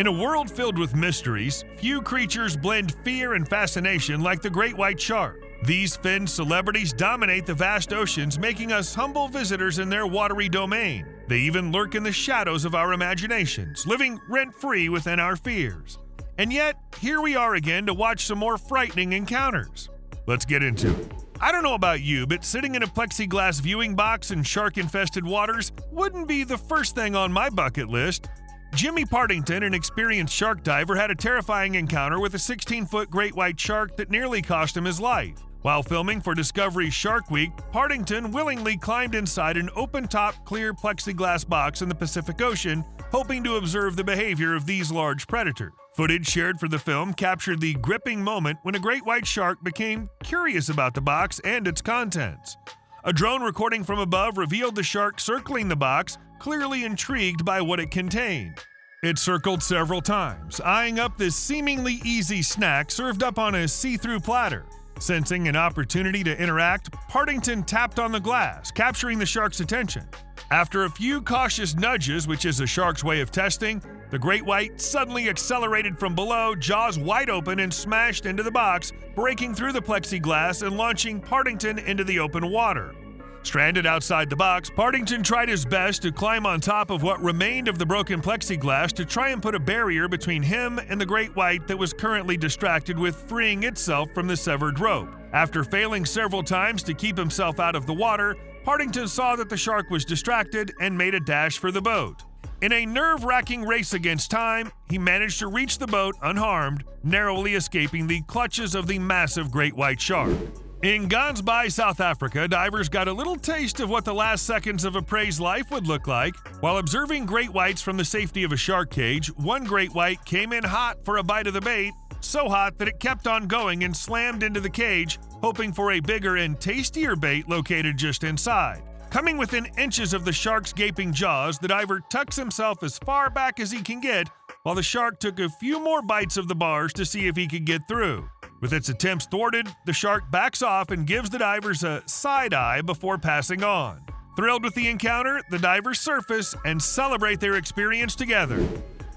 In a world filled with mysteries, few creatures blend fear and fascination like the great white shark. These finned celebrities dominate the vast oceans, making us humble visitors in their watery domain. They even lurk in the shadows of our imaginations, living rent-free within our fears. And yet, here we are again to watch some more frightening encounters. Let's get into it. I don't know about you, but sitting in a plexiglass viewing box in shark-infested waters wouldn't be the first thing on my bucket list. Jimmy Partington, an experienced shark diver, had a terrifying encounter with a 16-foot great white shark that nearly cost him his life. While filming for Discovery's Shark Week, Partington willingly climbed inside an open-top, clear plexiglass box in the Pacific Ocean, hoping to observe the behavior of these large predators. Footage shared for the film captured the gripping moment when a great white shark became curious about the box and its contents. A drone recording from above revealed the shark circling the box, clearly intrigued by what it contained. It circled several times, eyeing up this seemingly easy snack served up on a see-through platter. Sensing an opportunity to interact, Partington tapped on the glass, capturing the shark's attention. After a few cautious nudges, which is a shark's way of testing, the great white suddenly accelerated from below, jaws wide open, and smashed into the box, breaking through the plexiglass and launching Partington into the open water. Stranded outside the box, Partington tried his best to climb on top of what remained of the broken plexiglass to try and put a barrier between him and the great white that was currently distracted with freeing itself from the severed rope. After failing several times to keep himself out of the water, Partington saw that the shark was distracted and made a dash for the boat. In a nerve-wracking race against time, he managed to reach the boat unharmed, narrowly escaping the clutches of the massive great white shark. In Guadalupe, South Africa, divers got a little taste of what the last seconds of a prey's life would look like. While observing great whites from the safety of a shark cage, one great white came in hot for a bite of the bait, so hot that it kept on going and slammed into the cage, hoping for a bigger and tastier bait located just inside. Coming within inches of the shark's gaping jaws, the diver tucks himself as far back as he can get, while the shark took a few more bites of the bars to see if he could get through. With its attempts thwarted, the shark backs off and gives the divers a side eye before passing on. Thrilled with the encounter, the divers surface and celebrate their experience together.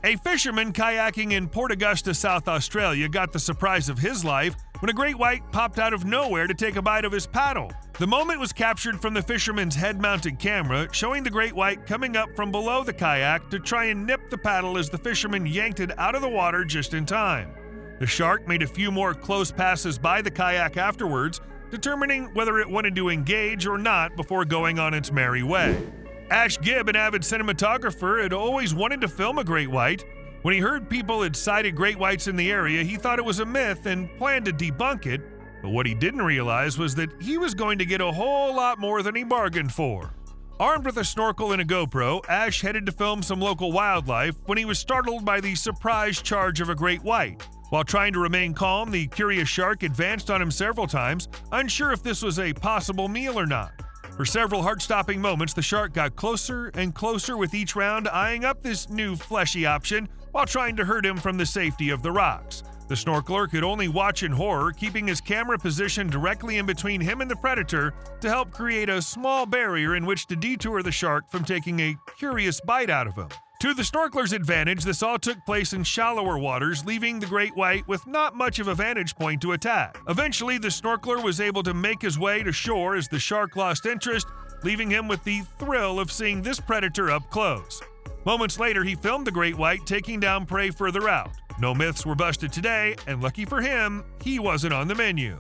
A fisherman kayaking in Port Augusta, South Australia, got the surprise of his life when a great white popped out of nowhere to take a bite of his paddle. The moment was captured from the fisherman's head-mounted camera, showing the great white coming up from below the kayak to try and nip the paddle as the fisherman yanked it out of the water just in time. The shark made a few more close passes by the kayak afterwards, determining whether it wanted to engage or not before going on its merry way. Ash Gibb, an avid cinematographer, had always wanted to film a great white. When he heard people had sighted great whites in the area, he thought it was a myth and planned to debunk it, but what he didn't realize was that he was going to get a whole lot more than he bargained for. Armed with a snorkel and a GoPro, Ash headed to film some local wildlife when he was startled by the surprise charge of a great white. While trying to remain calm, the curious shark advanced on him several times, unsure if this was a possible meal or not. For several heart-stopping moments, the shark got closer and closer with each round, eyeing up this new fleshy option while trying to hurt him from the safety of the rocks. The snorkeler could only watch in horror, keeping his camera positioned directly in between him and the predator to help create a small barrier in which to detour the shark from taking a curious bite out of him. To the snorkeler's advantage, this all took place in shallower waters, leaving the great white with not much of a vantage point to attack. Eventually, the snorkeler was able to make his way to shore as the shark lost interest, leaving him with the thrill of seeing this predator up close. Moments later, he filmed the great white taking down prey further out. No myths were busted today, and lucky for him, he wasn't on the menu.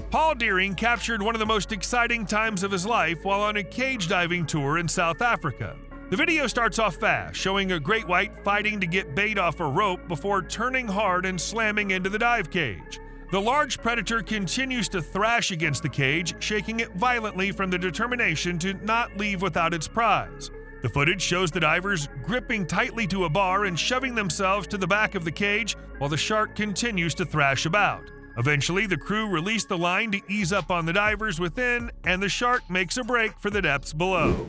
Paul Deering captured one of the most exciting times of his life while on a cage diving tour in South Africa. The video starts off fast, showing a great white fighting to get bait off a rope before turning hard and slamming into the dive cage. The large predator continues to thrash against the cage, shaking it violently from the determination to not leave without its prize. The footage shows the divers gripping tightly to a bar and shoving themselves to the back of the cage while the shark continues to thrash about. Eventually, the crew release the line to ease up on the divers within, and the shark makes a break for the depths below.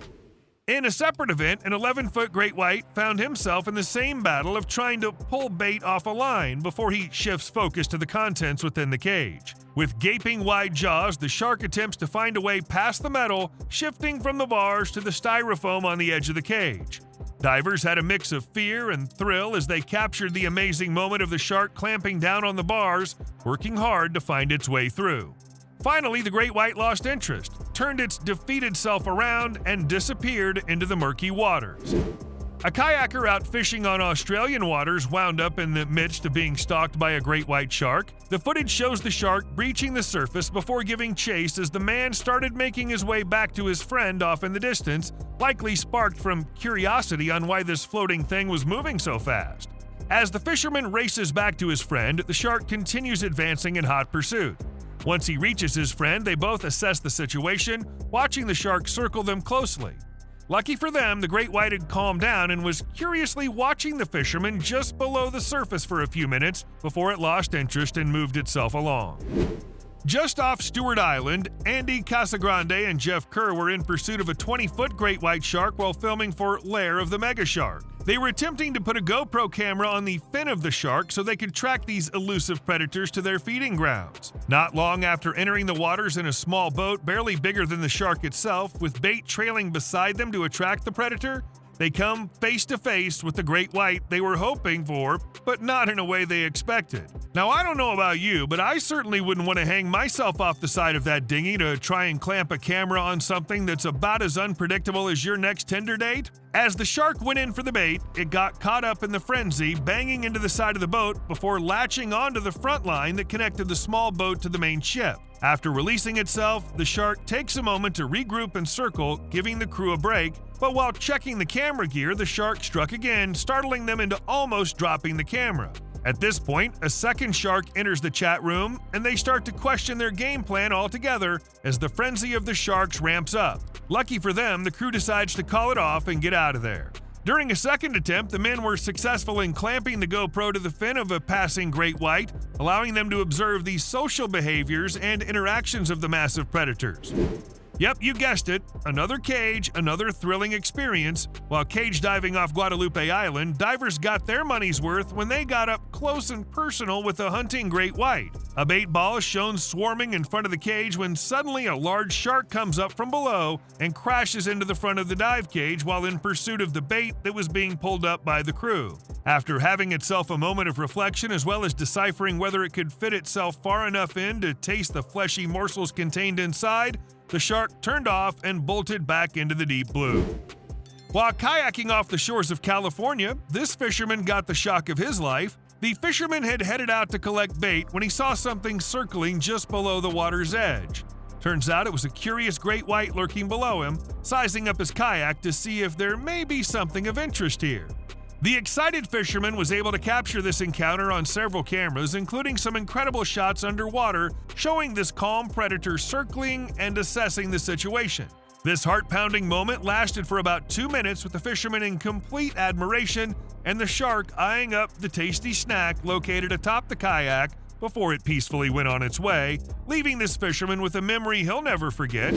In a separate event, an 11-foot great white found himself in the same battle of trying to pull bait off a line before he shifts focus to the contents within the cage. With gaping wide jaws, the shark attempts to find a way past the metal, shifting from the bars to the styrofoam on the edge of the cage. Divers had a mix of fear and thrill as they captured the amazing moment of the shark clamping down on the bars, working hard to find its way through. Finally, the great white lost interest, turned its defeated self around, and disappeared into the murky waters. A kayaker out fishing on Australian waters wound up in the midst of being stalked by a great white shark. The footage shows the shark breaching the surface before giving chase as the man started making his way back to his friend off in the distance, likely sparked from curiosity on why this floating thing was moving so fast. As the fisherman races back to his friend, the shark continues advancing in hot pursuit. Once he reaches his friend, they both assess the situation, watching the shark circle them closely. Lucky for them, the great white had calmed down and was curiously watching the fisherman just below the surface for a few minutes before it lost interest and moved itself along. Just off Stewart Island, Andy Casagrande and Jeff Kerr were in pursuit of a 20-foot great white shark while filming for Lair of the Mega Shark. They were attempting to put a GoPro camera on the fin of the shark so they could track these elusive predators to their feeding grounds. Not long after entering the waters in a small boat barely bigger than the shark itself, with bait trailing beside them to attract the predator, they come face to face with the great white they were hoping for, but not in a way they expected. Now, I don't know about you, but I certainly wouldn't want to hang myself off the side of that dinghy to try and clamp a camera on something that's about as unpredictable as your next Tinder date. As the shark went in for the bait, it got caught up in the frenzy, banging into the side of the boat before latching onto the front line that connected the small boat to the main ship. After releasing itself, the shark takes a moment to regroup and circle, giving the crew a break, but while checking the camera gear, the shark struck again, startling them into almost dropping the camera. At this point, a second shark enters the chat room, and they start to question their game plan altogether as the frenzy of the sharks ramps up. Lucky for them, the crew decides to call it off and get out of there. During a second attempt, the men were successful in clamping the GoPro to the fin of a passing great white, allowing them to observe the social behaviors and interactions of the massive predators. Yep, you guessed it, another cage, another thrilling experience. While cage diving off Guadalupe Island, divers got their money's worth when they got up close and personal with a hunting great white. A bait ball is shown swarming in front of the cage when suddenly a large shark comes up from below and crashes into the front of the dive cage while in pursuit of the bait that was being pulled up by the crew. After having itself a moment of reflection as well as deciphering whether it could fit itself far enough in to taste the fleshy morsels contained inside, the shark turned off and bolted back into the deep blue. While kayaking off the shores of California, this fisherman got the shock of his life. The fisherman had headed out to collect bait when he saw something circling just below the water's edge. Turns out it was a curious great white lurking below him, sizing up his kayak to see if there may be something of interest here. The excited fisherman was able to capture this encounter on several cameras, including some incredible shots underwater showing this calm predator circling and assessing the situation. This heart-pounding moment lasted for about 2 minutes with the fisherman in complete admiration and the shark eyeing up the tasty snack located atop the kayak before it peacefully went on its way, leaving this fisherman with a memory he'll never forget.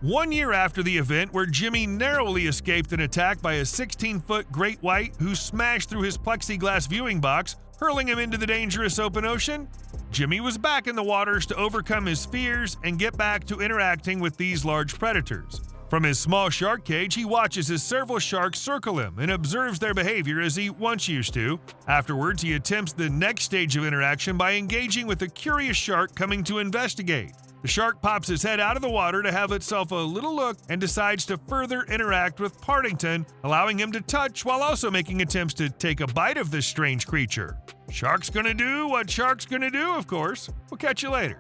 1 year after the event where Jimmy narrowly escaped an attack by a 16-foot great white who smashed through his plexiglass viewing box, hurling him into the dangerous open ocean, Jimmy was back in the waters to overcome his fears and get back to interacting with these large predators. From his small shark cage, he watches as several sharks circle him and observes their behavior as he once used to. Afterwards, he attempts the next stage of interaction by engaging with a curious shark coming to investigate. The shark pops his head out of the water to have itself a little look and decides to further interact with Partington, allowing him to touch while also making attempts to take a bite of this strange creature. Shark's gonna do what shark's gonna do, of course. We'll catch you later.